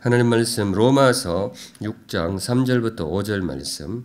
하나님 말씀 로마서 6장 3절부터 5절 말씀,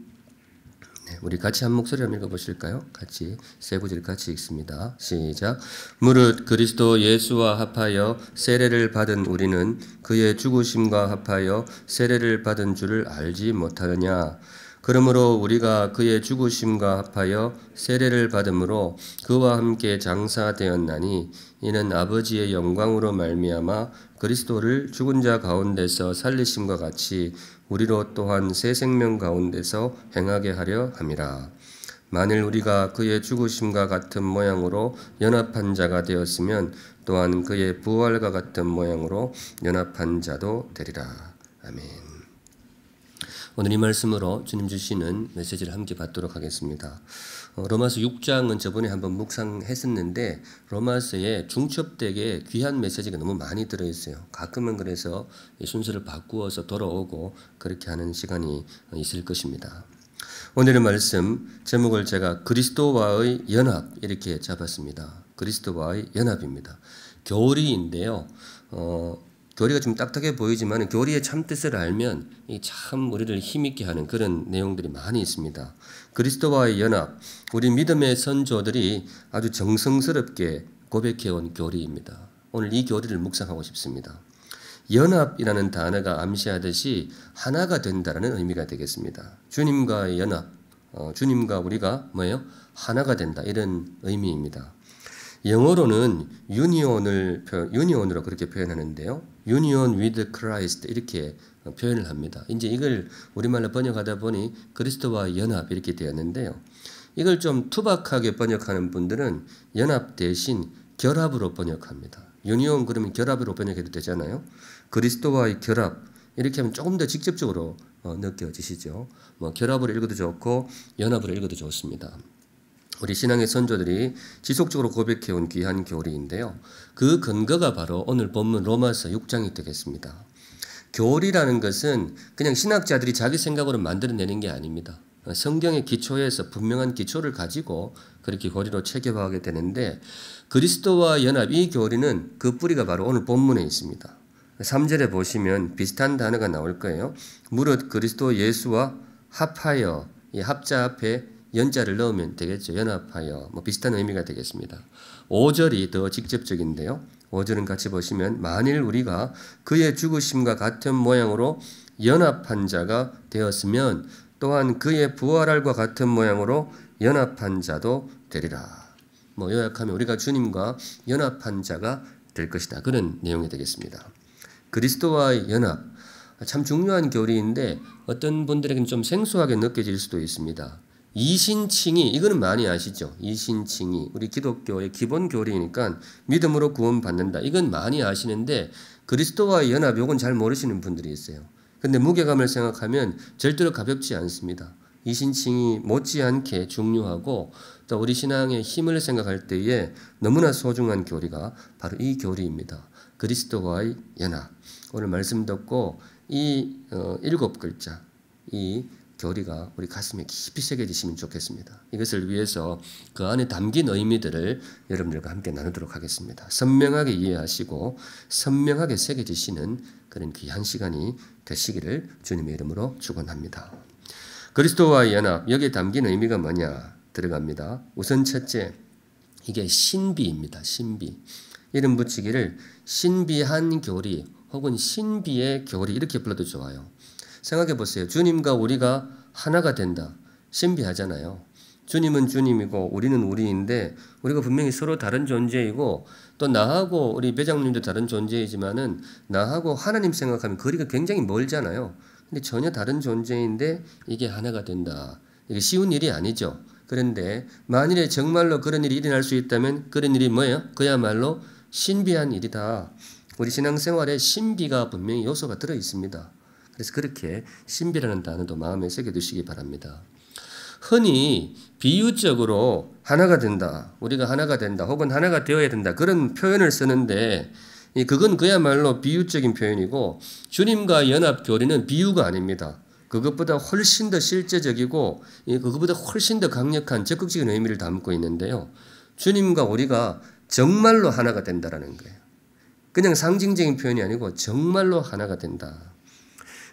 우리 같이 한 목소리 한번 읽어보실까요? 같이 세 구절 같이 읽습니다. 시작. 무릇 그리스도 예수와 합하여 세례를 받은 우리는 그의 죽으심과 합하여 세례를 받은 줄을 알지 못하느냐. 그러므로 우리가 그의 죽으심과 합하여 세례를 받음으로 그와 함께 장사되었나니 이는 아버지의 영광으로 말미암아 그리스도를 죽은 자 가운데서 살리심과 같이 우리로 또한 새 생명 가운데서 행하게 하려 함이라. 만일 우리가 그의 죽으심과 같은 모양으로 연합한 자가 되었으면 또한 그의 부활과 같은 모양으로 연합한 자도 되리라. 아멘. 오늘 이 말씀으로 주님 주시는 메시지를 함께 받도록 하겠습니다. 로마서 6장은 저번에 한번 묵상했었는데 로마서에 중첩되게 귀한 메시지가 너무 많이 들어있어요. 가끔은 그래서 순서를 바꾸어서 돌아오고 그렇게 하는 시간이 있을 것입니다. 오늘의 말씀 제목을 제가 그리스도와의 연합 이렇게 잡았습니다. 그리스도와의 연합입니다. 교리인데요. 교리가 좀 딱딱해 보이지만 교리의 참뜻을 알면 참 우리를 힘있게 하는 그런 내용들이 많이 있습니다. 그리스도와의 연합, 우리 믿음의 선조들이 아주 정성스럽게 고백해온 교리입니다. 오늘 이 교리를 묵상하고 싶습니다. 연합이라는 단어가 암시하듯이 하나가 된다는 의미가 되겠습니다. 주님과의 연합, 주님과 우리가 뭐예요? 하나가 된다 이런 의미입니다. 영어로는 유니온으로 그렇게 표현하는데요. Union with Christ 이렇게 표현을 합니다. 이제 이걸 우리말로 번역하다 보니 그리스도와 연합 이렇게 되었는데요. 이걸 좀 투박하게 번역하는 분들은 연합 대신 결합으로 번역합니다. 유니온 그러면 결합으로 번역해도 되잖아요. 그리스도와의 결합 이렇게 하면 조금 더 직접적으로 느껴지시죠. 결합으로 읽어도 좋고 연합으로 읽어도 좋습니다. 우리 신앙의 선조들이 지속적으로 고백해온 귀한 교리인데요. 그 근거가 바로 오늘 본문 로마서 6장이 되겠습니다. 교리라는 것은 그냥 신학자들이 자기 생각으로 만들어내는 게 아닙니다. 성경의 기초에서 분명한 기초를 가지고 그렇게 교리로 체계화하게 되는데 그리스도와 연합 이 교리는 그 뿌리가 바로 오늘 본문에 있습니다. 3절에 보시면 비슷한 단어가 나올 거예요. 무릇 그리스도 예수와 합하여 이 합자 앞에 연자를 넣으면 되겠죠. 연합하여 비슷한 의미가 되겠습니다. 5절이 더 직접적인데요. 5절은 같이 보시면 만일 우리가 그의 죽으심과 같은 모양으로 연합한 자가 되었으면 또한 그의 부활과 같은 모양으로 연합한 자도 되리라. 요약하면 우리가 주님과 연합한 자가 될 것이다. 그런 내용이 되겠습니다. 그리스도와의 연합 참 중요한 교리인데 어떤 분들에게는 좀 생소하게 느껴질 수도 있습니다. 이신칭의 이거는 많이 아시죠? 이신칭의 우리 기독교의 기본 교리니까 믿음으로 구원받는다. 이건 많이 아시는데 그리스도와의 연합 이건 잘 모르시는 분들이 있어요. 그런데 무게감을 생각하면 절대로 가볍지 않습니다. 이신칭의 못지않게 중요하고 또 우리 신앙의 힘을 생각할 때에 너무나 소중한 교리가 바로 이 교리입니다. 그리스도와의 연합. 오늘 말씀 듣고 이 7글자 이 교리가 우리 가슴에 깊이 새겨지시면 좋겠습니다. 이것을 위해서 그 안에 담긴 의미들을 여러분들과 함께 나누도록 하겠습니다. 선명하게 이해하시고 선명하게 새겨지시는 그런 귀한 시간이 되시기를 주님의 이름으로 축원합니다. 그리스도와의 연합, 여기에 담긴 의미가 뭐냐 들어갑니다. 우선 첫째, 이게 신비입니다. 신비. 이름 붙이기를 신비한 교리 혹은 신비의 교리 이렇게 불러도 좋아요. 생각해 보세요. 주님과 우리가 하나가 된다. 신비하잖아요. 주님은 주님이고 우리는 우리인데 우리가 분명히 서로 다른 존재이고 또 나하고 우리 배장님도 다른 존재이지만은 나하고 하나님 생각하면 거리가 굉장히 멀잖아요. 근데 전혀 다른 존재인데 이게 하나가 된다. 이게 쉬운 일이 아니죠. 그런데 만일에 정말로 그런 일이 일어날 수 있다면 그런 일이 뭐예요? 그야말로 신비한 일이다. 우리 신앙생활에 신비가 분명히 요소가 들어 있습니다. 그래서 그렇게 신비라는 단어도 마음에 새겨두시기 바랍니다. 흔히 비유적으로 하나가 된다, 우리가 하나가 된다, 혹은 하나가 되어야 된다 그런 표현을 쓰는데 그건 그야말로 비유적인 표현이고 주님과 연합 교리는 비유가 아닙니다. 그것보다 훨씬 더 실제적이고 그것보다 훨씬 더 강력한 적극적인 의미를 담고 있는데요. 주님과 우리가 정말로 하나가 된다라는 거예요. 그냥 상징적인 표현이 아니고 정말로 하나가 된다.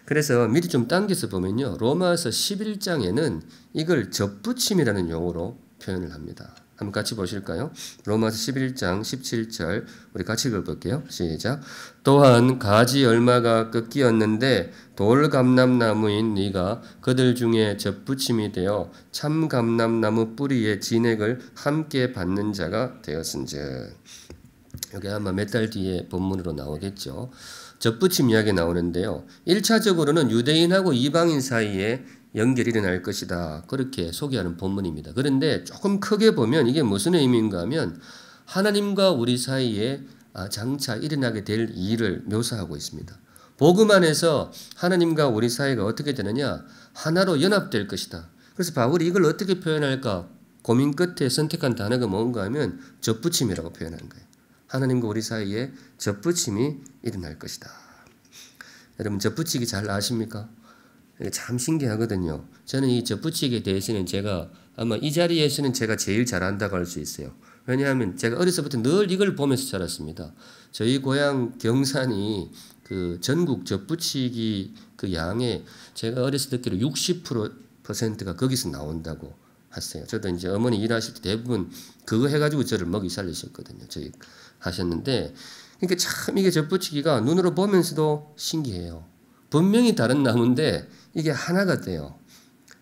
그래서 미리 좀 당겨서 보면요. 로마서 11장에는 이걸 접붙임이라는 용어로 표현을 합니다. 한번 같이 보실까요? 로마서 11장 17절 우리 같이 읽어볼게요. 시작. 또한 가지 열마가 꺾이었는데 돌감람나무인 네가 그들 중에 접붙임이 되어 참감람나무 뿌리의 진액을 함께 받는 자가 되었은즉. 여기 아마 몇 달 뒤에 본문으로 나오겠죠. 접붙임 이야기 나오는데요. 1차적으로는 유대인하고 이방인 사이에 연결이 일어날 것이다. 그렇게 소개하는 본문입니다. 그런데 조금 크게 보면 이게 무슨 의미인가 하면 하나님과 우리 사이에 장차 일어나게 될 일을 묘사하고 있습니다. 복음 안에서 하나님과 우리 사이가 어떻게 되느냐? 하나로 연합될 것이다. 그래서 바울이 이걸 어떻게 표현할까? 고민 끝에 선택한 단어가 뭔가 하면 접붙임이라고 표현하는 거예요. 하나님과 우리 사이에 접붙임이 일어날 것이다. 여러분 접붙이기 잘 아십니까? 이게 참 신기하거든요. 저는 이 접붙이기에 대해서는 제가 아마 이 자리에서는 제가 제일 잘한다고 할 수 있어요. 왜냐하면 제가 어려서부터 늘 이걸 보면서 자랐습니다. 저희 고향 경산이 그 전국 접붙이기 그 양의 제가 어렸을 때 듣기로 60%가 거기서 나온다고 했어요. 저도 이제 어머니 일하실 때 대부분 그거 해가지고 저를 먹이 살리셨거든요. 저희 하셨는데, 그러니까 참 이게 접붙이기가 눈으로 보면서도 신기해요. 분명히 다른 나무인데 이게 하나가 돼요.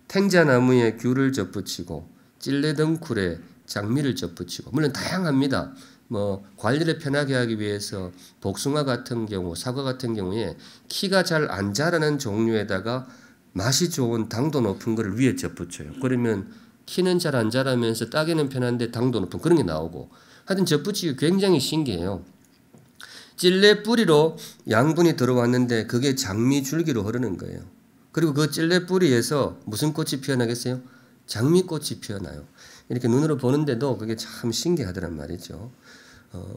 탱자나무에 귤을 접붙이고 찔레덩쿨에 장미를 접붙이고, 물론 다양합니다. 뭐 관리를 편하게 하기 위해서 복숭아 같은 경우, 사과 같은 경우에 키가 잘 안 자라는 종류에다가 맛이 좋은 당도 높은 거를 위에 접붙여요. 그러면 키는 잘 안 자라면서 따기는 편한데 당도 높은 그런 게 나오고, 하여튼 접붙이기 굉장히 신기해요. 찔레 뿌리로 양분이 들어왔는데 그게 장미 줄기로 흐르는 거예요. 그리고 그 찔레 뿌리에서 무슨 꽃이 피어나겠어요? 장미꽃이 피어나요. 이렇게 눈으로 보는데도 그게 참 신기하더란 말이죠.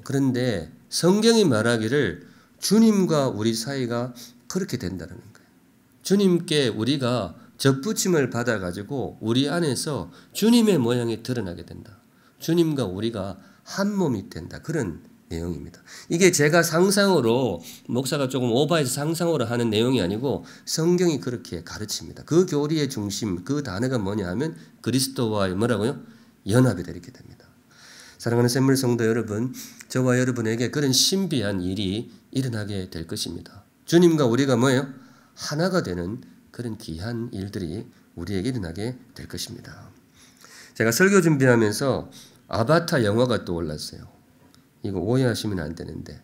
그런데 성경이 말하기를 주님과 우리 사이가 그렇게 된다는 거예요. 주님께 우리가 접붙임을 받아가지고 우리 안에서 주님의 모양이 드러나게 된다. 주님과 우리가 한 몸이 된다. 그런 내용입니다. 이게 제가 상상으로, 목사가 조금 오버해서 상상으로 하는 내용이 아니고 성경이 그렇게 가르칩니다. 그 교리의 중심, 그 단어가 뭐냐 하면 그리스도와의 뭐라고요? 연합이 되게 됩니다. 사랑하는 샘물 성도 여러분, 저와 여러분에게 그런 신비한 일이 일어나게 될 것입니다. 주님과 우리가 뭐예요? 하나가 되는 그런 귀한 일들이 우리에게 일어나게 될 것입니다. 제가 설교 준비하면서 아바타 영화가 떠올랐어요. 이거 오해하시면 안 되는데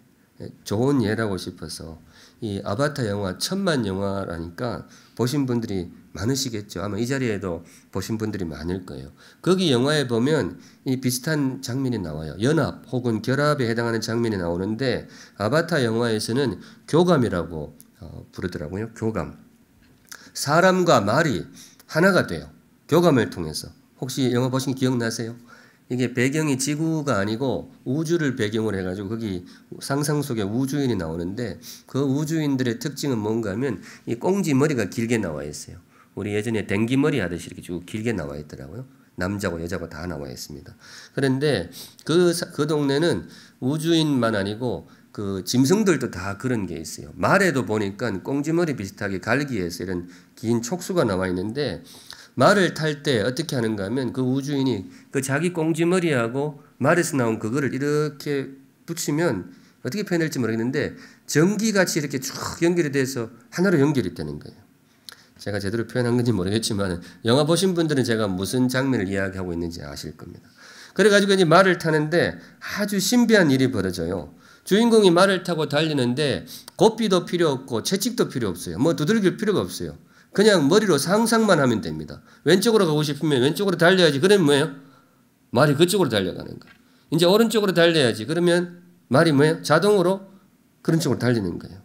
좋은 예라고 싶어서, 이 아바타 영화 1000만 영화라니까 보신 분들이 많으시겠죠. 아마 이 자리에도 보신 분들이 많을 거예요. 거기 영화에 보면 이 비슷한 장면이 나와요. 연합 혹은 결합에 해당하는 장면이 나오는데, 아바타 영화에서는 교감이라고 부르더라고요. 교감. 사람과 말이 하나가 돼요. 교감을 통해서. 혹시 영화 보신 거 기억나세요? 이게 배경이 지구가 아니고 우주를 배경으로 해가지고 거기 상상 속에 우주인이 나오는데, 그 우주인들의 특징은 뭔가 하면 이 꽁지 머리가 길게 나와 있어요. 우리 예전에 댕기 머리 하듯이 이렇게 쭉 길게 나와 있더라고요. 남자고 여자고 다 나와 있습니다. 그런데 그 동네는 우주인만 아니고 그 짐승들도 다 그런 게 있어요. 말에도 보니까 꽁지머리 비슷하게 갈기에서 이런 긴 촉수가 나와 있는데, 말을 탈 때 어떻게 하는가 하면 그 우주인이 그 자기 꽁지머리하고 말에서 나온 그거를 이렇게 붙이면 어떻게 표현할지 모르겠는데 전기같이 이렇게 쭉 연결이 돼서 하나로 연결이 되는 거예요. 제가 제대로 표현한 건지 모르겠지만 영화 보신 분들은 제가 무슨 장면을 이야기하고 있는지 아실 겁니다. 그래가지고 이제 말을 타는데 아주 신비한 일이 벌어져요. 주인공이 말을 타고 달리는데 고삐도 필요 없고 채찍도 필요 없어요. 뭐 두들길 필요가 없어요. 그냥 머리로 상상만 하면 됩니다. 왼쪽으로 가고 싶으면 왼쪽으로 달려야지. 그러면 뭐예요? 말이 그쪽으로 달려가는 거예요. 이제 오른쪽으로 달려야지. 그러면 말이 뭐예요? 자동으로 그런 쪽으로 달리는 거예요.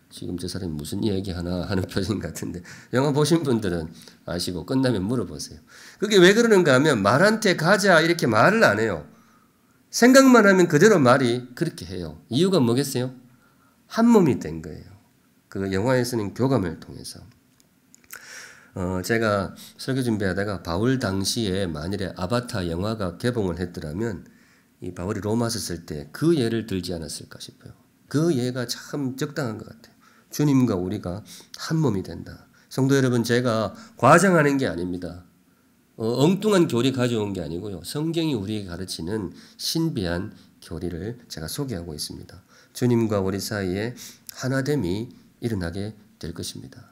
지금 저 사람이 무슨 얘기하나 하는 표정 같은데 영화 보신 분들은 아시고 끝나면 물어보세요. 그게 왜 그러는가 하면 말한테 가자 이렇게 말을 안 해요. 생각만 하면 그대로 말이 그렇게 해요. 이유가 뭐겠어요? 한 몸이 된 거예요. 그 영화에서는 교감을 통해서. 제가 설교 준비하다가 바울 당시에 만일에 아바타 영화가 개봉을 했더라면 이 바울이 로마서 쓸 때 그 예를 들지 않았을까 싶어요. 그 예가 참 적당한 것 같아요. 주님과 우리가 한 몸이 된다. 성도 여러분, 제가 과장하는 게 아닙니다. 엉뚱한 교리 가져온 게 아니고요. 성경이 우리에게 가르치는 신비한 교리를 제가 소개하고 있습니다. 주님과 우리 사이에 하나됨이 일어나게 될 것입니다.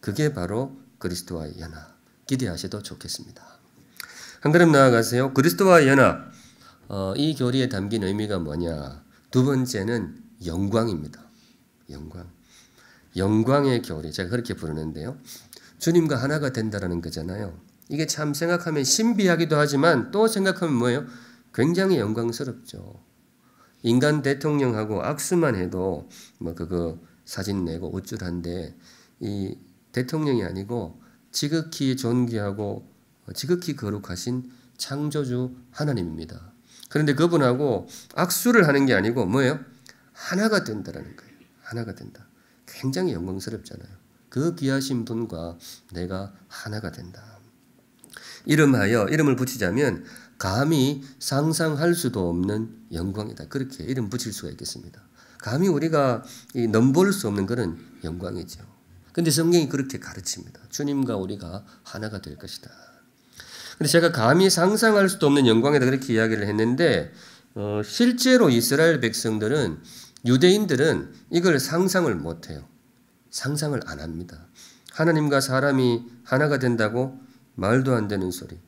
그게 바로 그리스도와의 연합. 기대하셔도 좋겠습니다. 한 걸음 나아가세요. 그리스도와의 연합. 이 교리에 담긴 의미가 뭐냐? 두 번째는 영광입니다. 영광. 영광의 교리. 제가 그렇게 부르는데요. 주님과 하나가 된다라는 거잖아요. 이게 참 생각하면 신비하기도 하지만 또 생각하면 뭐예요? 굉장히 영광스럽죠. 인간 대통령하고 악수만 해도 뭐 그거 사진 내고 우쭐한데 이 대통령이 아니고 지극히 존귀하고 지극히 거룩하신 창조주 하나님입니다. 그런데 그분하고 악수를 하는 게 아니고 뭐예요? 하나가 된다라는 거예요. 하나가 된다. 굉장히 영광스럽잖아요. 그 귀하신 분과 내가 하나가 된다. 이름을 붙이자면 감히 상상할 수도 없는 영광이다. 그렇게 이름 붙일 수가 있겠습니다. 감히 우리가 넘볼 수 없는 그런 영광이죠. 그런데 성경이 그렇게 가르칩니다. 주님과 우리가 하나가 될 것이다. 근데 제가 감히 상상할 수도 없는 영광이다 그렇게 이야기를 했는데 실제로 이스라엘 백성들은 유대인들은 이걸 상상을 못해요. 상상을 안 합니다. 하나님과 사람이 하나가 된다고 말도 안 되는 소리,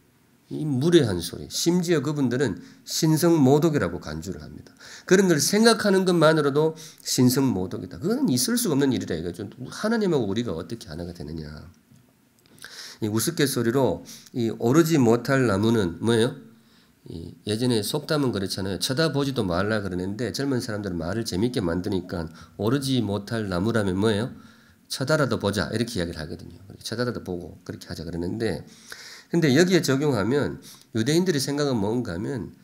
이 무례한 소리, 심지어 그분들은 신성모독이라고 간주를 합니다. 그런 걸 생각하는 것만으로도 신성모독이다. 그건 있을 수가 없는 일이다 이거죠. 하나님하고 우리가 어떻게 하나가 되느냐. 이 우스갯소리로 이 오르지 못할 나무는 뭐예요? 예전에 속담은 그렇잖아요. 쳐다보지도 말라 그러는데 젊은 사람들은 말을 재밌게 만드니까 오르지 못할 나무라면 뭐예요? 쳐다라도 보자 이렇게 이야기를 하거든요. 쳐다라도 보고 그렇게 하자 그러는데 근데 여기에 적용하면 유대인들의 생각은 뭔가 하면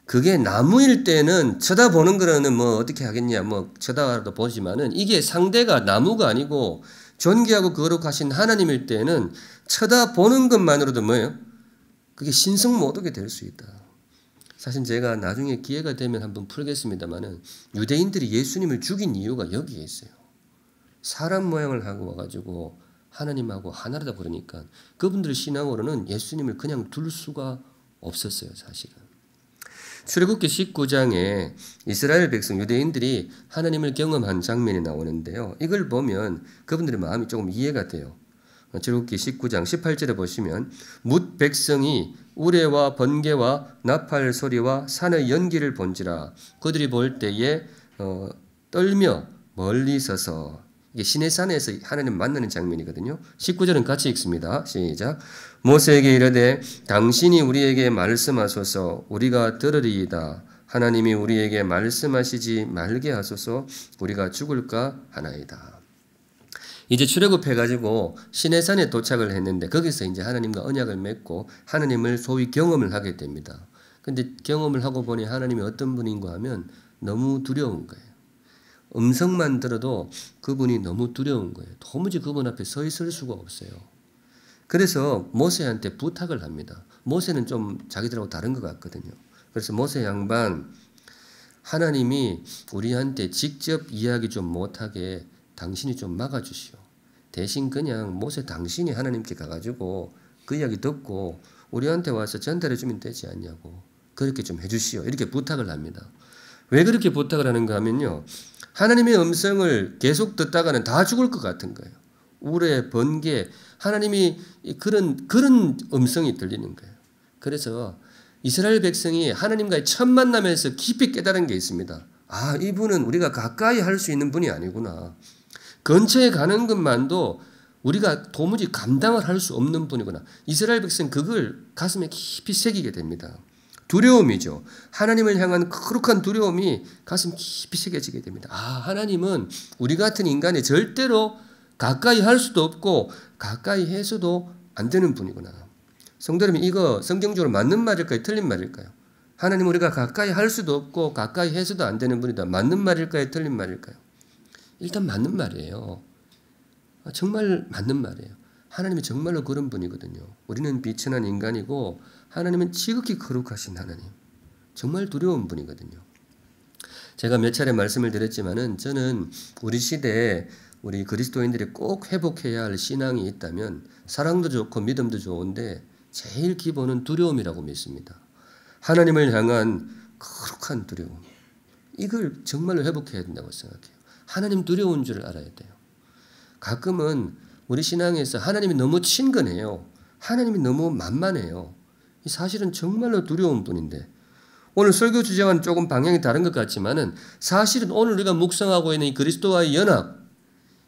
그게 나무일 때는 쳐다보는 거는 뭐 어떻게 하겠냐 뭐 쳐다라도 보지만은 이게 상대가 나무가 아니고 존귀하고 거룩하신 하나님일 때는 쳐다보는 것만으로도 뭐예요? 그게 신성모독이 될 수 있다. 사실 제가 나중에 기회가 되면 한번 풀겠습니다만은 유대인들이 예수님을 죽인 이유가 여기에 있어요. 사람 모양을 하고 와가지고 하나님하고 하나다 그러니까 그분들 신앙으로는 예수님을 그냥 둘 수가 없었어요. 사실은. 출애굽기 19장에 이스라엘 백성 유대인들이 하나님을 경험한 장면이 나오는데요. 이걸 보면 그분들의 마음이 조금 이해가 돼요. 출애굽기 19장 18절에 보시면 뭇 백성이 우레와 번개와 나팔 소리와 산의 연기를 본지라 그들이 볼 때에 떨며 멀리 서서 이게 시내산에서 하나님 만나는 장면이거든요. 19절은 같이 읽습니다. 시작. 모세에게 이르되 당신이 우리에게 말씀하소서 우리가 들으리이다. 하나님이 우리에게 말씀하시지 말게 하소서 우리가 죽을까 하나이다. 이제 출애굽해가지고 시내산에 도착을 했는데 거기서 이제 하나님과 언약을 맺고 하나님을 소위 경험을 하게 됩니다. 근데 경험을 하고 보니 하나님이 어떤 분인가 하면 너무 두려운 거예요. 음성만 들어도 그분이 너무 두려운 거예요. 도무지 그분 앞에 서 있을 수가 없어요. 그래서 모세한테 부탁을 합니다. 모세는 좀 자기들하고 다른 것 같거든요. 그래서 모세 양반 하나님이 우리한테 직접 이야기 좀 못하게 당신이 좀 막아주시오. 대신 그냥 모세 당신이 하나님께 가가지고 그 이야기 듣고 우리한테 와서 전달해 주면 되지 않냐고 그렇게 좀 해주시오. 이렇게 부탁을 합니다. 왜 그렇게 부탁을 하는가 하면요. 하나님의 음성을 계속 듣다가는 다 죽을 것 같은 거예요. 우레, 번개, 하나님이 그런 음성이 들리는 거예요. 그래서 이스라엘 백성이 하나님과의 첫 만남에서 깊이 깨달은 게 있습니다. 아, 이분은 우리가 가까이 할 수 있는 분이 아니구나. 근처에 가는 것만도 우리가 도무지 감당을 할 수 없는 분이구나. 이스라엘 백성은 그걸 가슴에 깊이 새기게 됩니다. 두려움이죠. 하나님을 향한 거룩한 두려움이 가슴 깊이 새겨지게 됩니다. 아, 하나님은 우리 같은 인간이 절대로 가까이 할 수도 없고 가까이 해서도 안 되는 분이구나. 성도 여러분, 이거 성경적으로 맞는 말일까요? 틀린 말일까요? 하나님 우리가 가까이 할 수도 없고 가까이 해서도 안 되는 분이다. 맞는 말일까요? 틀린 말일까요? 일단 맞는 말이에요. 정말 맞는 말이에요. 하나님이 정말로 그런 분이거든요. 우리는 비천한 인간이고 하나님은 지극히 거룩하신 하나님. 정말 두려운 분이거든요. 제가 몇 차례 말씀을 드렸지만은 저는 우리 시대에 우리 그리스도인들이 꼭 회복해야 할 신앙이 있다면 사랑도 좋고 믿음도 좋은데 제일 기본은 두려움이라고 믿습니다. 하나님을 향한 거룩한 두려움. 이걸 정말로 회복해야 된다고 생각해요. 하나님 두려운 줄 알아야 돼요. 가끔은 우리 신앙에서 하나님이 너무 친근해요. 하나님이 너무 만만해요. 사실은 정말로 두려운 분인데 오늘 설교 주제와는 조금 방향이 다른 것 같지만은 사실은 오늘 우리가 묵상하고 있는 이 그리스도와의 연합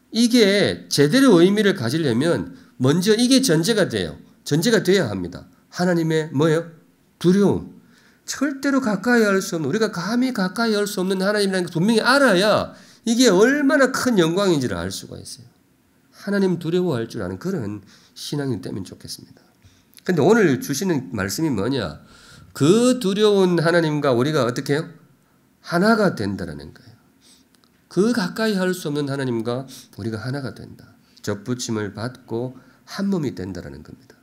이게 제대로 의미를 가지려면 먼저 이게 전제가 돼요. 전제가 돼야 합니다. 하나님의 뭐예요? 두려움. 절대로 가까이 할 수 없는 우리가 감히 가까이 할 수 없는 하나님이라는 걸 분명히 알아야 이게 얼마나 큰 영광인지를 알 수가 있어요. 하나님 두려워할 줄 아는 그런 신앙이 되면 좋겠습니다. 그런데 오늘 주시는 말씀이 뭐냐? 그 두려운 하나님과 우리가 어떻게 해요? 하나가 된다는 거예요. 그 가까이 할 수 없는 하나님과 우리가 하나가 된다. 접붙임을 받고 한 몸이 된다는 겁니다.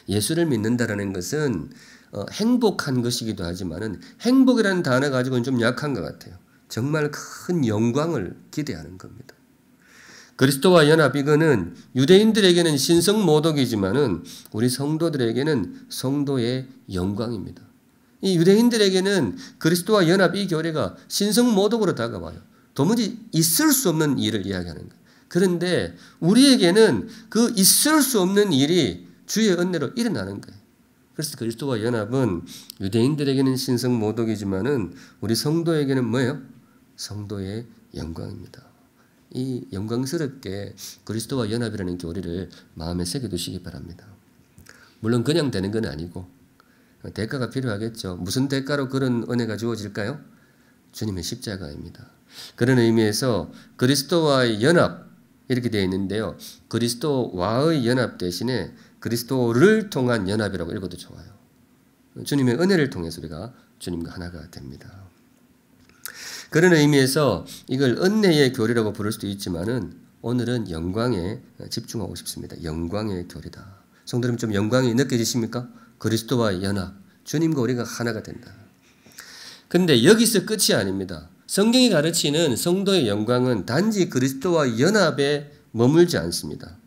예수를 믿는다는 것은 행복한 것이기도 하지만은 행복이라는 단어 가지고는 좀 약한 것 같아요. 정말 큰 영광을 기대하는 겁니다. 그리스도와 연합 이거는 유대인들에게는 신성모독이지만은 우리 성도들에게는 성도의 영광입니다. 이 유대인들에게는 그리스도와 연합 이 교례가 신성모독으로 다가와요. 도무지 있을 수 없는 일을 이야기하는 거예요. 그런데 우리에게는 그 있을 수 없는 일이 주의 은혜로 일어나는 거예요. 그래서 그리스도와 연합은 유대인들에게는 신성모독이지만은 우리 성도에게는 뭐예요? 성도의 영광입니다. 이 영광스럽게 그리스도와 연합이라는 교리를 마음에 새겨두시기 바랍니다. 물론 그냥 되는 건 아니고 대가가 필요하겠죠. 무슨 대가로 그런 은혜가 주어질까요? 주님의 십자가입니다. 그런 의미에서 그리스도와의 연합 이렇게 되어 있는데요. 그리스도와의 연합 대신에 그리스도를 통한 연합이라고 읽어도 좋아요. 주님의 은혜를 통해서 우리가 주님과 하나가 됩니다. 그런 의미에서 이걸 은혜의 교리라고 부를 수도 있지만은 오늘은 영광에 집중하고 싶습니다. 영광의 교리다. 성도님 좀 영광이 느껴지십니까? 그리스도와의 연합, 주님과 우리가 하나가 된다. 그런데 여기서 끝이 아닙니다. 성경이 가르치는 성도의 영광은 단지 그리스도와 연합에 머물지 않습니다.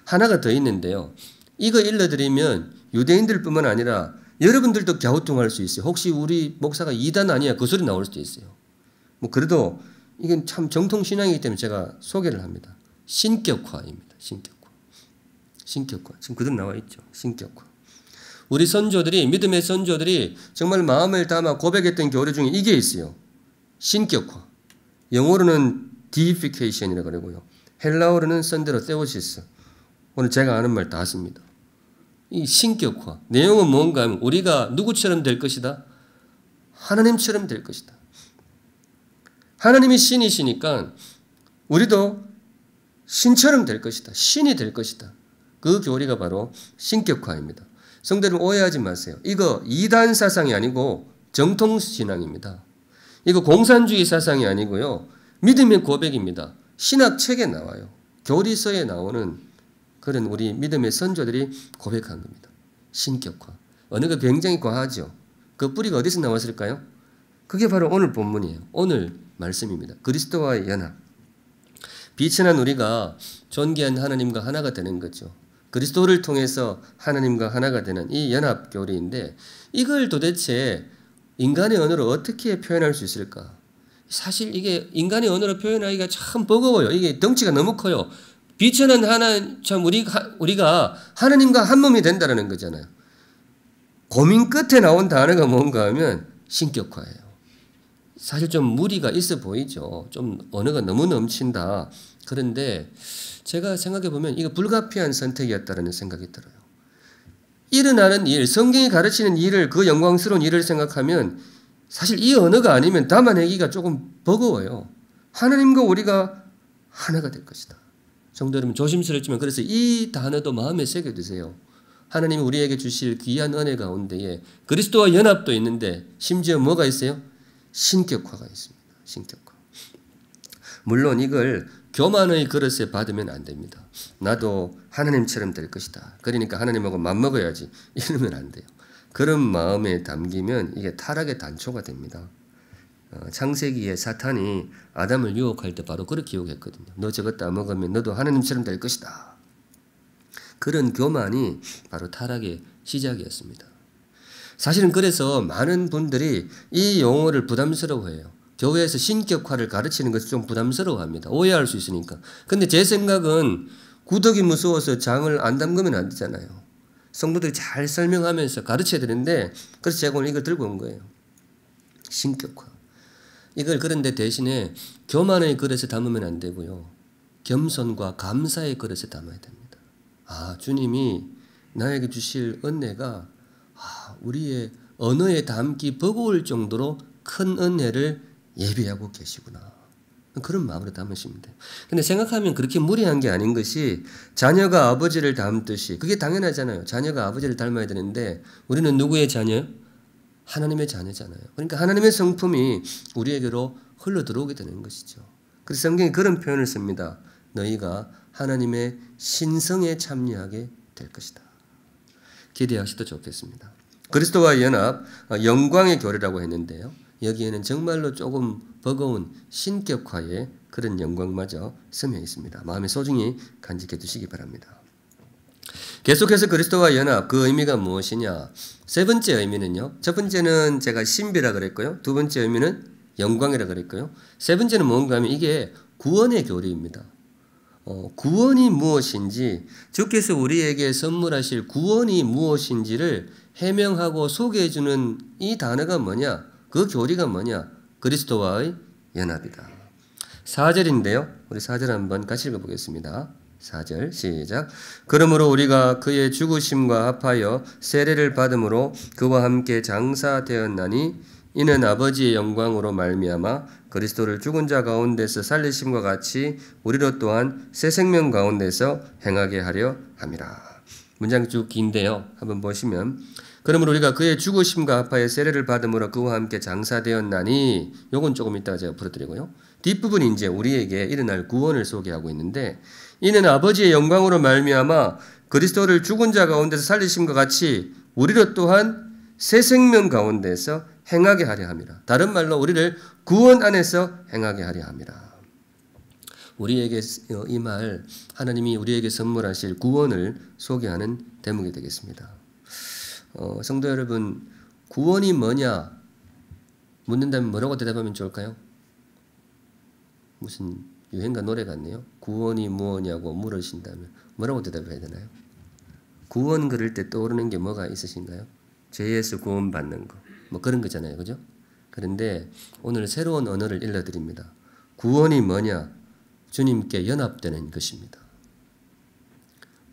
하나가 더 있는데요. 이거 일러드리면 유대인들뿐만 아니라 여러분들도 갸우뚱할 수 있어요. 혹시 우리 목사가 이단 아니야? 그 소리 나올 수도 있어요. 뭐 그래도 이건 참 정통 신앙이기 때문에 제가 소개를 합니다. 신격화입니다. 신격화. 신격화. 지금 그대로 나와 있죠. 신격화. 우리 선조들이 믿음의 선조들이 정말 마음을 담아 고백했던 교리 중에 이게 있어요. 신격화. 영어로는 deification이라고 그러고요. 헬라어로는 선데로 theosis. 오늘 제가 아는 말 다 씁니다. 이 신격화. 내용은 뭔가 하면 우리가 누구처럼 될 것이다? 하나님처럼 될 것이다. 하나님이 신이시니까 우리도 신처럼 될 것이다. 신이 될 것이다. 그 교리가 바로 신격화입니다. 성도들 오해하지 마세요. 이거 이단 사상이 아니고 정통 신앙입니다. 이거 공산주의 사상이 아니고요. 믿음의 고백입니다. 신학책에 나와요. 교리서에 나오는 그런 우리 믿음의 선조들이 고백한 겁니다. 신격화. 언어가 굉장히 과하죠. 그 뿌리가 어디서 나왔을까요? 그게 바로 오늘 본문이에요. 오늘 말씀입니다. 그리스도와의 연합. 비천한 우리가 존귀한 하나님과 하나가 되는 거죠. 그리스도를 통해서 하나님과 하나가 되는 이 연합 교리인데 이걸 도대체 인간의 언어로 어떻게 표현할 수 있을까? 사실 이게 인간의 언어로 표현하기가 참 버거워요. 이게 덩치가 너무 커요. 비천한 하나님, 참 우리가 하나님과 한 몸이 된다는 거잖아요. 고민 끝에 나온 단어가 뭔가 하면 신격화예요. 사실 좀 무리가 있어 보이죠. 좀 언어가 너무 넘친다. 그런데 제가 생각해 보면 이거 불가피한 선택이었다는 생각이 들어요. 일어나는 일, 성경이 가르치는 일을 그 영광스러운 일을 생각하면 사실 이 언어가 아니면 담아내기가 조금 버거워요. 하나님과 우리가 하나가 될 것이다. 성도 여러분 조심스럽지만 그래서 이 단어도 마음에 새겨두세요. 하나님이 우리에게 주실 귀한 은혜 가운데에 그리스도와 연합도 있는데 심지어 뭐가 있어요? 신격화가 있습니다. 신격화. 물론 이걸 교만의 그릇에 받으면 안 됩니다. 나도 하나님처럼 될 것이다. 그러니까 하나님하고 맞먹어야지. 이러면 안 돼요. 그런 마음에 담기면 이게 타락의 단초가 됩니다. 창세기에 사탄이 아담을 유혹할 때 바로 그렇게 유혹했거든요. 너 저것 따먹으면 너도 하나님처럼 될 것이다. 그런 교만이 바로 타락의 시작이었습니다. 사실은 그래서 많은 분들이 이 용어를 부담스러워해요. 교회에서 신격화를 가르치는 것을 좀 부담스러워합니다. 오해할 수 있으니까. 근데 제 생각은 구덕이 무서워서 장을 안 담그면 안 되잖아요. 성도들이 잘 설명하면서 가르쳐야 되는데, 그래서 제가 오늘 이걸 들고 온 거예요. 신격화. 이걸 그런데 대신에 교만의 그릇에 담으면 안 되고요. 겸손과 감사의 그릇에 담아야 됩니다. 주님이 나에게 주실 은혜가 우리의 언어에 담기 버거울 정도로 큰 은혜를 예비하고 계시구나. 그런 마음으로 담으시면 돼요. 근데 생각하면 그렇게 무리한 게 아닌 것이, 자녀가 아버지를 닮듯이, 그게 당연하잖아요. 자녀가 아버지를 닮아야 되는데 우리는 누구의 자녀? 하나님의 자녀잖아요. 그러니까 하나님의 성품이 우리에게로 흘러 들어오게 되는 것이죠. 그래서 성경이 그런 표현을 씁니다. 너희가 하나님의 신성에 참여하게 될 것이다. 기대하셔도 좋겠습니다. 그리스도와 연합, 영광의 교회라고 했는데요. 여기에는 정말로 조금 버거운 신격화의 그런 영광마저 스며 있습니다. 마음에 소중히 간직해 두시기 바랍니다. 계속해서 그리스도와 연합, 그 의미가 무엇이냐? 세 번째 의미는요. 첫 번째는 제가 신비라 그랬고요. 두 번째 의미는 영광이라 그랬고요. 세 번째는 뭔가 하면 이게 구원의 교리입니다. 구원이 무엇인지, 주께서 우리에게 선물하실 구원이 무엇인지를 해명하고 소개해주는 이 단어가 뭐냐? 그 교리가 뭐냐? 그리스도와의 연합이다. 4절인데요. 우리 4절 한번 같이 읽어보겠습니다. 4절 시작. 그러므로 우리가 그의 죽으심과 합하여 세례를 받음으로 그와 함께 장사되었나니 이는 아버지의 영광으로 말미암아 그리스도를 죽은 자 가운데서 살리심과 같이 우리로 또한 새 생명 가운데서 행하게 하려 함이라. 문장이 쭉 긴데요. 한번 보시면, 그러므로 우리가 그의 죽으심과 합하여 세례를 받음으로 그와 함께 장사되었나니, 요건 조금 이따가 제가 풀어드리고요. 뒷부분이 이제 우리에게 일어날 구원을 소개하고 있는데, 이는 아버지의 영광으로 말미암아 그리스도를 죽은 자 가운데서 살리심과 같이 우리로 또한 새 생명 가운데서 행하게 하려 함이라. 다른 말로 우리를 구원 안에서 행하게 하려 함이라. 우리에게 이 말, 하나님이 우리에게 선물하실 구원을 소개하는 대목이 되겠습니다. 성도 여러분, 구원이 뭐냐 묻는다면 뭐라고 대답하면 좋을까요? 무슨 유행가 노래 같네요. 구원이 뭐냐고 물으신다면 뭐라고 대답해야 되나요? 구원 그럴 때 떠오르는 게 뭐가 있으신가요? 죄에서 구원받는 거, 뭐 그런 거잖아요. 그죠? 그런데 오늘 새로운 언어를 일러드립니다. 구원이 뭐냐? 주님께 연합되는 것입니다.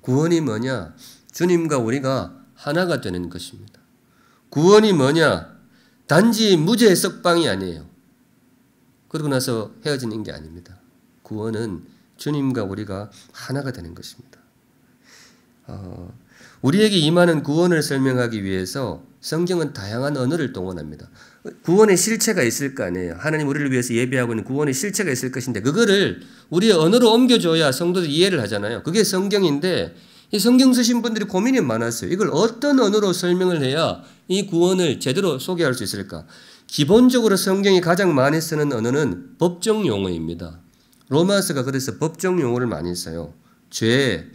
구원이 뭐냐? 주님과 우리가 하나가 되는 것입니다. 구원이 뭐냐? 단지 무죄의 석방이 아니에요. 그러고 나서 헤어지는 게 아닙니다. 구원은 주님과 우리가 하나가 되는 것입니다. 우리에게 임하는 구원을 설명하기 위해서 성경은 다양한 언어를 동원합니다. 구원의 실체가 있을 거 아니에요. 하나님 우리를 위해서 예비하고 있는 구원의 실체가 있을 것인데 그거를 우리의 언어로 옮겨줘야 성도들이 이해를 하잖아요. 그게 성경인데 이 성경 쓰신 분들이 고민이 많았어요. 이걸 어떤 언어로 설명을 해야 이 구원을 제대로 소개할 수 있을까? 기본적으로 성경이 가장 많이 쓰는 언어는 법정 용어입니다. 로마서가 그래서 법정 용어를 많이 써요. 죄,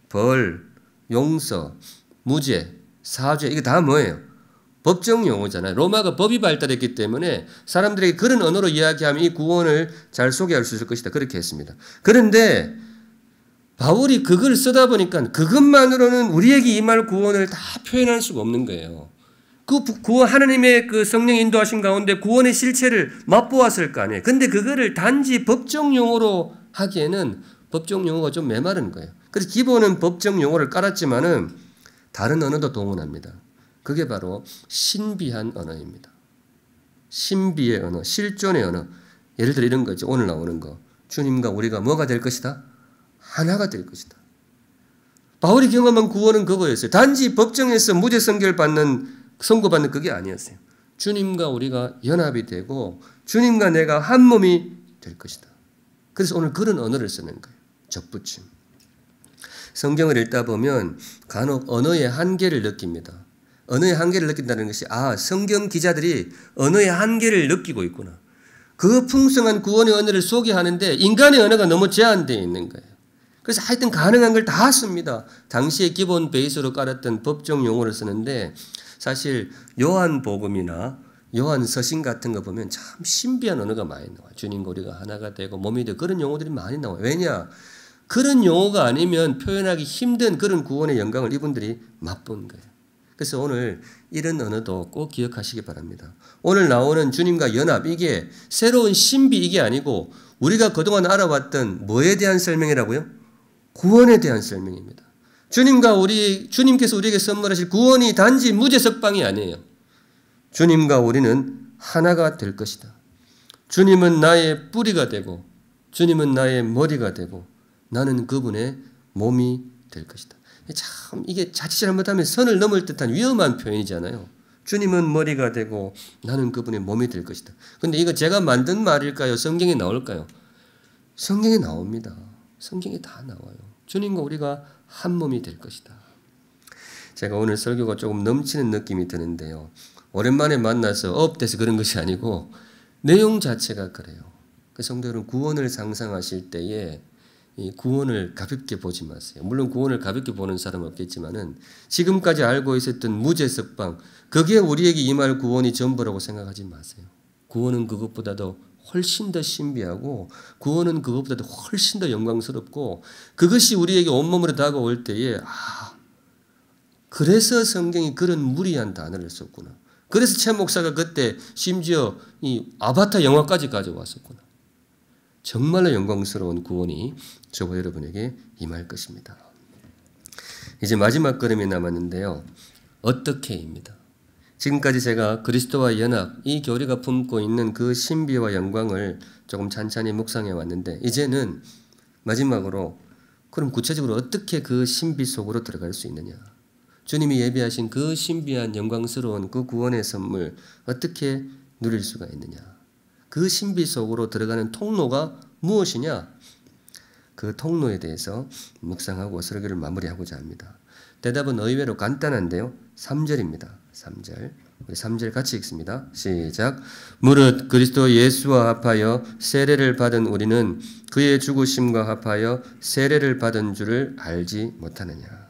벌, 용서, 무죄, 사죄, 이게 다 뭐예요? 법정 용어잖아요. 로마가 법이 발달했기 때문에 사람들에게 그런 언어로 이야기하면 이 구원을 잘 소개할 수 있을 것이다. 그렇게 했습니다. 그런데 바울이 그걸 쓰다 보니까 그것만으로는 우리에게 임할 구원을 다 표현할 수가 없는 거예요. 그 구원, 하나님의 그 성령 인도하신 가운데 구원의 실체를 맛보았을 거 아니에요. 근데 그거를 단지 법정 용어로 하기에는 법정 용어가 좀 메마른 거예요. 그래서 기본은 법정 용어를 깔았지만은 다른 언어도 동원합니다. 그게 바로 신비한 언어입니다. 신비의 언어, 실존의 언어. 예를 들어 이런 거죠. 오늘 나오는 거. 주님과 우리가 뭐가 될 것이다? 하나가 될 것이다. 바울이 경험한 구원은 그거였어요. 단지 법정에서 무죄 선고받는 그게 아니었어요. 주님과 우리가 연합이 되고 주님과 내가 한 몸이 될 것이다. 그래서 오늘 그런 언어를 쓰는 거예요. 접붙임. 성경을 읽다 보면 간혹 언어의 한계를 느낍니다. 언어의 한계를 느낀다는 것이 성경 기자들이 언어의 한계를 느끼고 있구나. 그 풍성한 구원의 언어를 소개하는데 인간의 언어가 너무 제한되어 있는 거예요. 그래서 하여튼 가능한 걸 다 씁니다. 당시에 기본 베이스로 깔았던 법정 용어를 쓰는데 사실 요한복음이나 요한서신 같은 거 보면 참 신비한 언어가 많이 나와요. 주님과 우리가 하나가 되고 몸이 되고 그런 용어들이 많이 나와요. 왜냐? 그런 용어가 아니면 표현하기 힘든 그런 구원의 영광을 이분들이 맛본 거예요. 그래서 오늘 이런 언어도 꼭 기억하시기 바랍니다. 오늘 나오는 주님과 연합, 이게 새로운 신비 이게 아니고 우리가 그동안 알아왔던 뭐에 대한 설명이라고요? 구원에 대한 설명입니다. 주님께서 우리에게 선물하실 구원이 단지 무죄석방이 아니에요. 주님과 우리는 하나가 될 것이다. 주님은 나의 뿌리가 되고 주님은 나의 머리가 되고 나는 그분의 몸이 될 것이다. 참 이게 자칫 잘못하면 선을 넘을 듯한 위험한 표현이잖아요. 주님은 머리가 되고 나는 그분의 몸이 될 것이다. 그런데 이거 제가 만든 말일까요? 성경에 나올까요? 성경에 나옵니다. 성경에 다 나와요. 주님과 우리가 한 몸이 될 것이다. 제가 오늘 설교가 조금 넘치는 느낌이 드는데요. 오랜만에 만나서 업돼서 그런 것이 아니고 내용 자체가 그래요. 그 성도 여러분, 구원을 상상하실 때에 이 구원을 가볍게 보지 마세요. 물론 구원을 가볍게 보는 사람은 없겠지만은 지금까지 알고 있었던 무죄석방, 그게 우리에게 임할 구원이 전부라고 생각하지 마세요. 구원은 그것보다도 훨씬 더 신비하고 구원은 그것보다도 훨씬 더 영광스럽고 그것이 우리에게 온몸으로 다가올 때에 그래서 성경이 그런 무리한 단어를 썼구나. 그래서 최 목사가 그때 심지어 이 아바타 영화까지 가져왔었구나. 정말로 영광스러운 구원이 저와 여러분에게 임할 것입니다. 이제 마지막 걸음이 남았는데요. 어떻게입니다. 지금까지 제가 그리스도와 연합, 이 교리가 품고 있는 그 신비와 영광을 조금 찬찬히 묵상해 왔는데 이제는 마지막으로 그럼 구체적으로 어떻게 그 신비 속으로 들어갈 수 있느냐. 주님이 예비하신 그 신비한 영광스러운 그 구원의 선물 어떻게 누릴 수가 있느냐. 그 신비 속으로 들어가는 통로가 무엇이냐? 그 통로에 대해서 묵상하고 설교를 마무리하고자 합니다. 대답은 의외로 간단한데요. 3절입니다. 3절. 우리 3절 같이 읽습니다. 시작. 무릇 그리스도 예수와 합하여 세례를 받은 우리는 그의 죽으심과 합하여 세례를 받은 줄을 알지 못하느냐.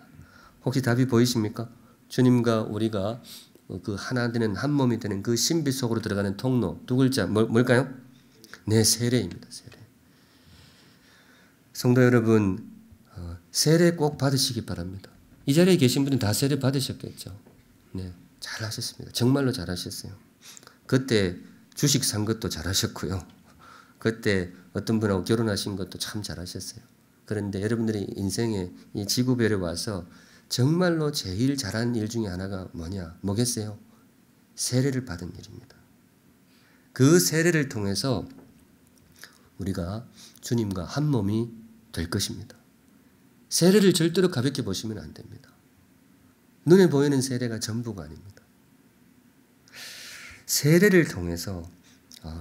혹시 답이 보이십니까? 주님과 우리가 그 하나 되는 한 몸이 되는 그 신비 속으로 들어가는 통로 두 글자 뭘까요? 네, 세례입니다. 세례. 성도 여러분, 세례 꼭 받으시기 바랍니다. 이 자리에 계신 분은 다 세례 받으셨겠죠. 네, 잘하셨습니다. 정말로 잘하셨어요. 그때 주식 산 것도 잘하셨고요. 그때 어떤 분하고 결혼하신 것도 참 잘하셨어요. 그런데 여러분들이 인생에 이 지구별에 와서 정말로 제일 잘한 일 중에 하나가 뭐겠어요? 세례를 받은 일입니다. 그 세례를 통해서 우리가 주님과 한 몸이 될 것입니다. 세례를 절대로 가볍게 보시면 안 됩니다. 눈에 보이는 세례가 전부가 아닙니다. 세례를 통해서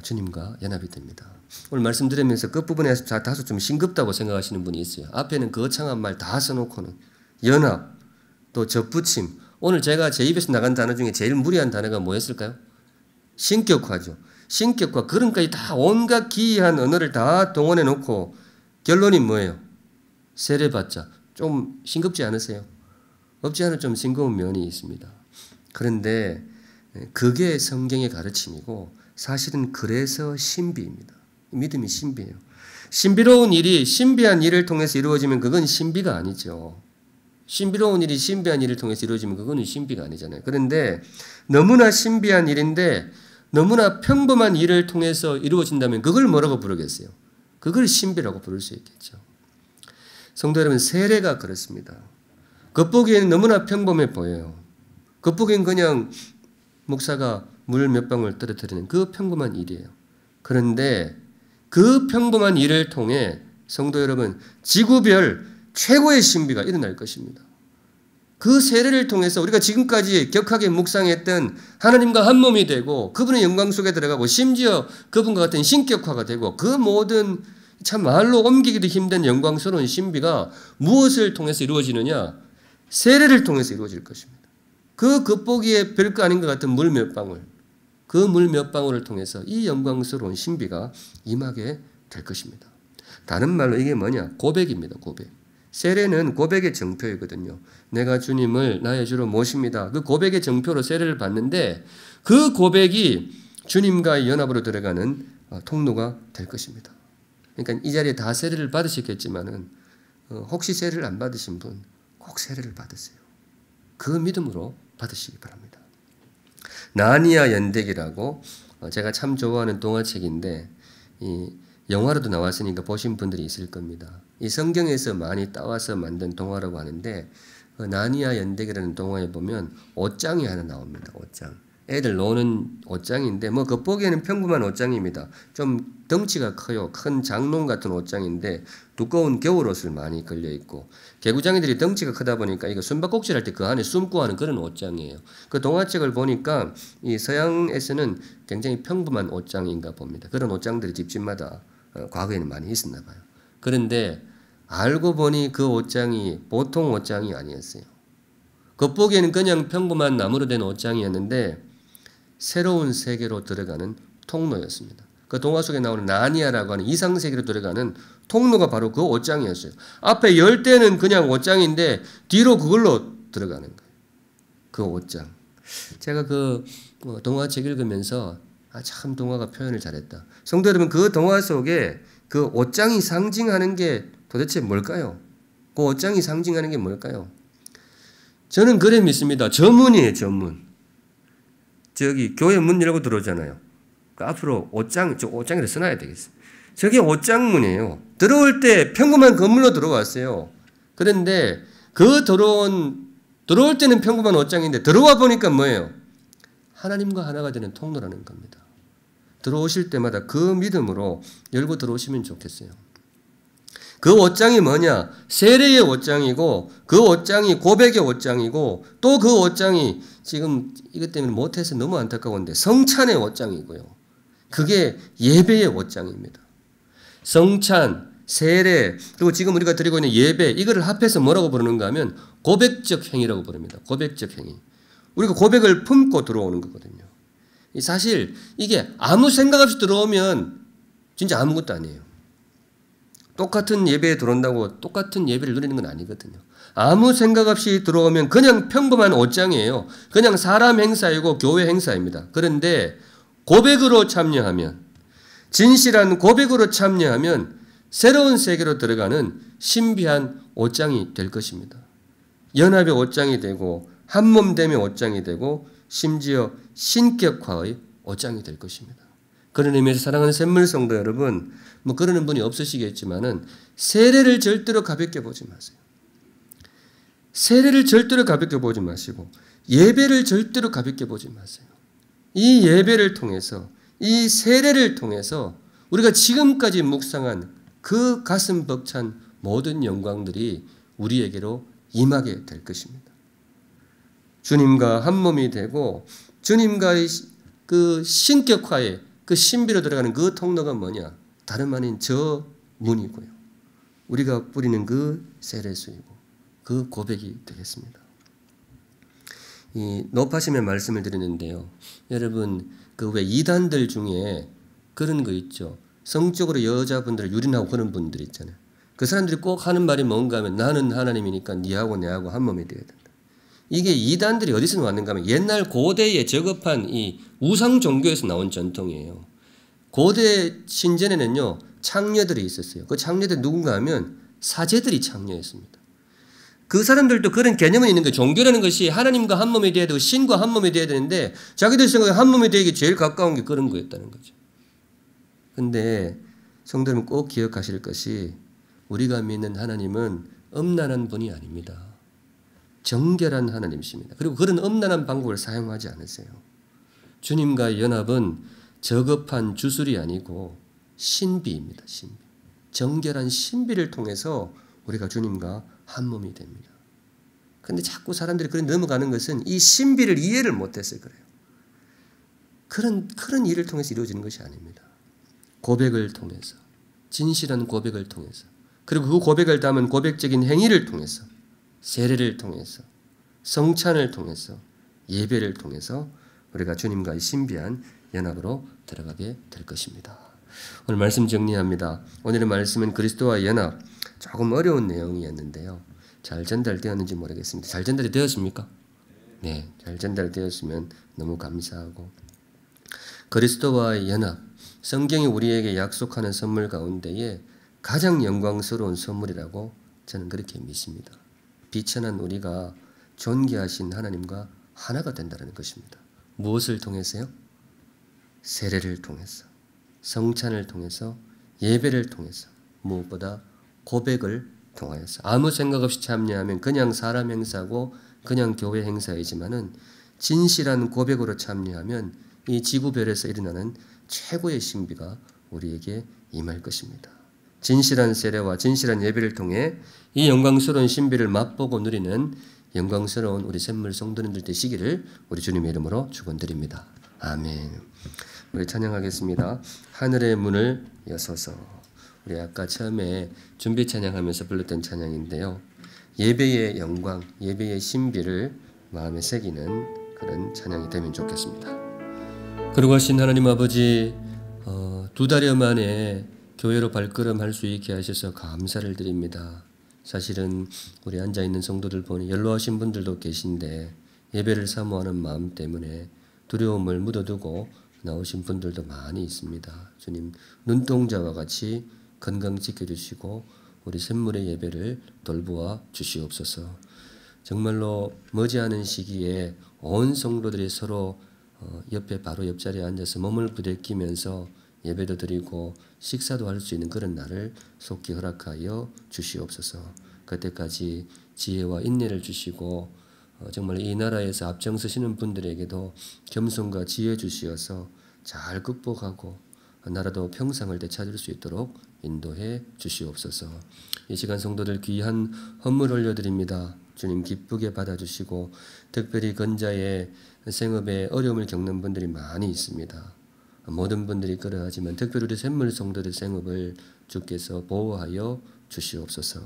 주님과 연합이 됩니다. 오늘 말씀드리면서 끝부분에서 다소 좀 싱겁다고 생각하시는 분이 있어요. 앞에는 거창한 말 다 써놓고는 연합, 또 접붙임. 오늘 제가 제 입에서 나간 단어 중에 제일 무리한 단어가 뭐였을까요? 신격화죠. 신격화, 그런까지 다 온갖 기이한 언어를 다 동원해 놓고 결론이 뭐예요? 세례받자. 좀 싱겁지 않으세요? 없지 않아 좀 싱거운 면이 있습니다. 그런데 그게 성경의 가르침이고 사실은 그래서 신비입니다. 믿음이 신비예요. 신비로운 일이 신비한 일을 통해서 이루어지면 그건 신비가 아니죠. 신비로운 일이 신비한 일을 통해서 이루어지면 그거는 신비가 아니잖아요. 그런데 너무나 신비한 일인데 너무나 평범한 일을 통해서 이루어진다면 그걸 뭐라고 부르겠어요? 그걸 신비라고 부를 수 있겠죠. 성도 여러분, 세례가 그렇습니다. 겉보기에는 너무나 평범해 보여요. 겉보기엔 그냥 목사가 물 몇 방울 떨어뜨리는 그 평범한 일이에요. 그런데 그 평범한 일을 통해 성도 여러분, 지구별 최고의 신비가 일어날 것입니다. 그 세례를 통해서 우리가 지금까지 격하게 묵상했던 하나님과 한 몸이 되고 그분의 영광 속에 들어가고 심지어 그분과 같은 신격화가 되고 그 모든 참 말로 옮기기도 힘든 영광스러운 신비가 무엇을 통해서 이루어지느냐? 세례를 통해서 이루어질 것입니다. 그 겉보기에 별거 아닌 것 같은 물 몇 방울. 그 물 몇 방울을 통해서 이 영광스러운 신비가 임하게 될 것입니다. 다른 말로 이게 뭐냐? 고백입니다. 고백. 세례는 고백의 증표이거든요. 내가 주님을 나의 주로 모십니다. 그 고백의 증표로 세례를 받는데 그 고백이 주님과의 연합으로 들어가는 통로가 될 것입니다. 그러니까 이 자리에 다 세례를 받으셨겠지만은 혹시 세례를 안 받으신 분 꼭 세례를 받으세요. 그 믿음으로 받으시기 바랍니다. 나니아 연대기라고 제가 참 좋아하는 동화책인데 이 영화로도 나왔으니까 보신 분들이 있을 겁니다. 이 성경에서 많이 따와서 만든 동화라고 하는데 나니아 연대기라는 동화에 보면 옷장이 하나 나옵니다. 옷장. 애들 노는 옷장인데 뭐 겉보기에는 평범한 옷장입니다. 좀 덩치가 커요. 큰 장롱 같은 옷장인데 두꺼운 겨울옷을 많이 걸려있고 개구장이들이 덩치가 크다 보니까 이거 숨바꼭질 할 때 그 안에 숨고 하는 그런 옷장이에요. 그 동화책을 보니까 이 서양에서는 굉장히 평범한 옷장인가 봅니다. 그런 옷장들이 집집마다 과거에는 많이 있었나 봐요. 그런데 알고 보니 그 옷장이 보통 옷장이 아니었어요. 겉보기에는 그냥 평범한 나무로 된 옷장이었는데 새로운 세계로 들어가는 통로였습니다. 그 동화 속에 나오는 나니아라고 하는 이상세계로 들어가는 통로가 바로 그 옷장이었어요. 앞에 열 대는 그냥 옷장인데 뒤로 그걸로 들어가는 거예요. 그 옷장. 제가 그 동화책 읽으면서 참 동화가 표현을 잘했다. 성도 여러분, 그 동화 속에 그 옷장이 상징하는 게 도대체 뭘까요? 그 옷장이 상징하는 게 뭘까요? 저는 그래 믿습니다. 저문이에요, 저문. 저기 교회 문 열고 들어오잖아요. 그 앞으로 옷장이라 써놔야 되겠어요. 저게 옷장문이에요. 들어올 때 평범한 건물로 들어왔어요. 그런데 그 들어올 때는 평범한 옷장인데 들어와 보니까 뭐예요? 하나님과 하나가 되는 통로라는 겁니다. 들어오실 때마다 그 믿음으로 열고 들어오시면 좋겠어요. 그 옷장이 뭐냐? 세례의 옷장이고 그 옷장이 고백의 옷장이고 또 그 옷장이 지금 이것 때문에 못해서 너무 안타까운데 성찬의 옷장이고요. 그게 예배의 옷장입니다. 성찬, 세례, 그리고 지금 우리가 드리고 있는 예배, 이거를 합해서 뭐라고 부르는가 하면 고백적 행위라고 부릅니다. 고백적 행위. 우리가 고백을 품고 들어오는 거거든요. 사실 이게 아무 생각 없이 들어오면 진짜 아무것도 아니에요. 똑같은 예배에 들어온다고 똑같은 예배를 누리는 건 아니거든요. 아무 생각 없이 들어오면 그냥 평범한 옷장이에요. 그냥 사람 행사이고 교회 행사입니다. 그런데 고백으로 참여하면, 진실한 고백으로 참여하면 새로운 세계로 들어가는 신비한 옷장이 될 것입니다. 연합의 옷장이 되고 한몸됨의 옷장이 되고 심지어 신격화의 옷장이 될 것입니다. 그런 의미에서 사랑하는 샘물 성도 여러분, 뭐 그러는 분이 없으시겠지만은 세례를 절대로 가볍게 보지 마세요. 세례를 절대로 가볍게 보지 마시고 예배를 절대로 가볍게 보지 마세요. 이 예배를 통해서, 이 세례를 통해서 우리가 지금까지 묵상한 그 가슴 벅찬 모든 영광들이 우리에게로 임하게 될 것입니다. 주님과 한 몸이 되고 주님과의 그 신격화의 그 신비로 들어가는 그 통로가 뭐냐? 다름 아닌 저 문이고요. 우리가 뿌리는 그 세례수이고 그 고백이 되겠습니다. 이 높아심의 말씀을 드리는데요. 여러분, 그 왜 이단들 중에 그런 거 있죠. 성적으로 여자분들을 유린하고 그런 분들 있잖아요. 그 사람들이 꼭 하는 말이 뭔가 하면 나는 하나님이니까 니하고 내하고 한 몸이 되어야 된다. 이게 이단들이 어디서 왔는가 하면 옛날 고대에 저급한 이 우상 종교에서 나온 전통이에요. 고대 신전에는요, 창녀들이 있었어요. 그 창녀들 누군가 하면 사제들이 창녀였습니다. 그 사람들도 그런 개념은 있는 거예요. 종교라는 것이 하나님과 한 몸이 되어야 되고 신과 한 몸이 되어야 되는데 자기들 생각에 한 몸이 되기 제일 가까운 게 그런 거였다는 거죠. 그런데 성도 여러분 꼭 기억하실 것이 우리가 믿는 하나님은 음란한 분이 아닙니다. 정결한 하나님이십니다. 그리고 그런 음란한 방법을 사용하지 않으세요. 주님과의 연합은 저급한 주술이 아니고 신비입니다. 신비. 정결한 신비를 통해서 우리가 주님과 한 몸이 됩니다. 그런데 자꾸 사람들이 그런 넘어가는 것은 이 신비를 이해를 못해서 그래요. 그런 일을 통해서 이루어지는 것이 아닙니다. 고백을 통해서, 진실한 고백을 통해서, 그리고 그 고백을 담은 고백적인 행위를 통해서, 세례를 통해서, 성찬을 통해서, 예배를 통해서 우리가 주님과의 신비한 연합으로 들어가게 될 것입니다. 오늘 말씀 정리합니다. 오늘의 말씀은 그리스도와의 연합, 조금 어려운 내용이었는데요. 잘 전달되었는지 모르겠습니다. 잘 전달이 되었습니까? 네, 잘 전달되었으면 너무 감사하고, 그리스도와의 연합, 성경이 우리에게 약속하는 선물 가운데에 가장 영광스러운 선물이라고 저는 그렇게 믿습니다. 비천한 우리가 존귀하신 하나님과 하나가 된다는 것입니다. 무엇을 통해서요? 세례를 통해서, 성찬을 통해서, 예배를 통해서, 무엇보다 고백을 통하여서. 아무 생각 없이 참여하면 그냥 사람 행사고 그냥 교회 행사이지만은 진실한 고백으로 참여하면 이 지구별에서 일어나는 최고의 신비가 우리에게 임할 것입니다. 진실한 세례와 진실한 예배를 통해 이 영광스러운 신비를 맛보고 누리는 영광스러운 우리 샘물 성도님들 되시기를 우리 주님의 이름으로 축원드립니다. 아멘. 우리 찬양하겠습니다. 하늘의 문을 여소서. 우리 아까 처음에 준비 찬양하면서 불렀던 찬양인데요. 예배의 영광, 예배의 신비를 마음에 새기는 그런 찬양이 되면 좋겠습니다. 거룩하신 하나님 아버지, 2달여 만에 교회로 발걸음할 수 있게 하셔서 감사를 드립니다. 사실은 우리 앉아있는 성도들 보니 연로하신 분들도 계신데 예배를 사모하는 마음 때문에 두려움을 묻어두고 나오신 분들도 많이 있습니다. 주님, 눈동자와 같이 건강 지켜주시고 우리 샘물의 예배를 돌보아 주시옵소서. 정말로 머지않은 시기에 온 성도들이 서로 옆에 바로 옆자리에 앉아서 몸을 부대끼면서 예배도 드리고 식사도 할 수 있는 그런 날을 속히 허락하여 주시옵소서. 그때까지 지혜와 인내를 주시고 정말 이 나라에서 앞장서시는 분들에게도 겸손과 지혜 주시어서 잘 극복하고 나라도 평상을 되찾을 수 있도록 인도해 주시옵소서. 이 시간 성도들 귀한 헌물 올려드립니다. 주님 기쁘게 받아주시고 특별히 건자의 생업에 어려움을 겪는 분들이 많이 있습니다. 모든 분들이 그러하지만 특별히 우리 샘물 성도들 생업을 주께서 보호하여 주시옵소서.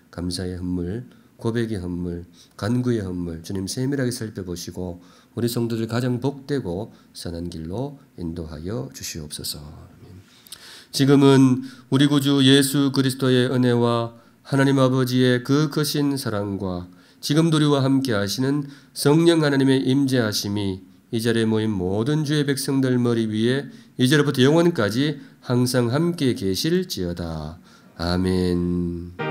감사의 헌물, 고백의 헌물, 간구의 헌물 주님 세밀하게 살펴보시고 우리 성도들 가장 복되고 선한 길로 인도하여 주시옵소서. 지금은 우리 구주 예수 그리스도의 은혜와 하나님 아버지의 그 크신 사랑과 지금도 우리와 함께 하시는 성령 하나님의 임재하심이 이 자리에 모인 모든 주의 백성들 머리 위에 이제로부터 영원까지 항상 함께 계실지어다. 아멘.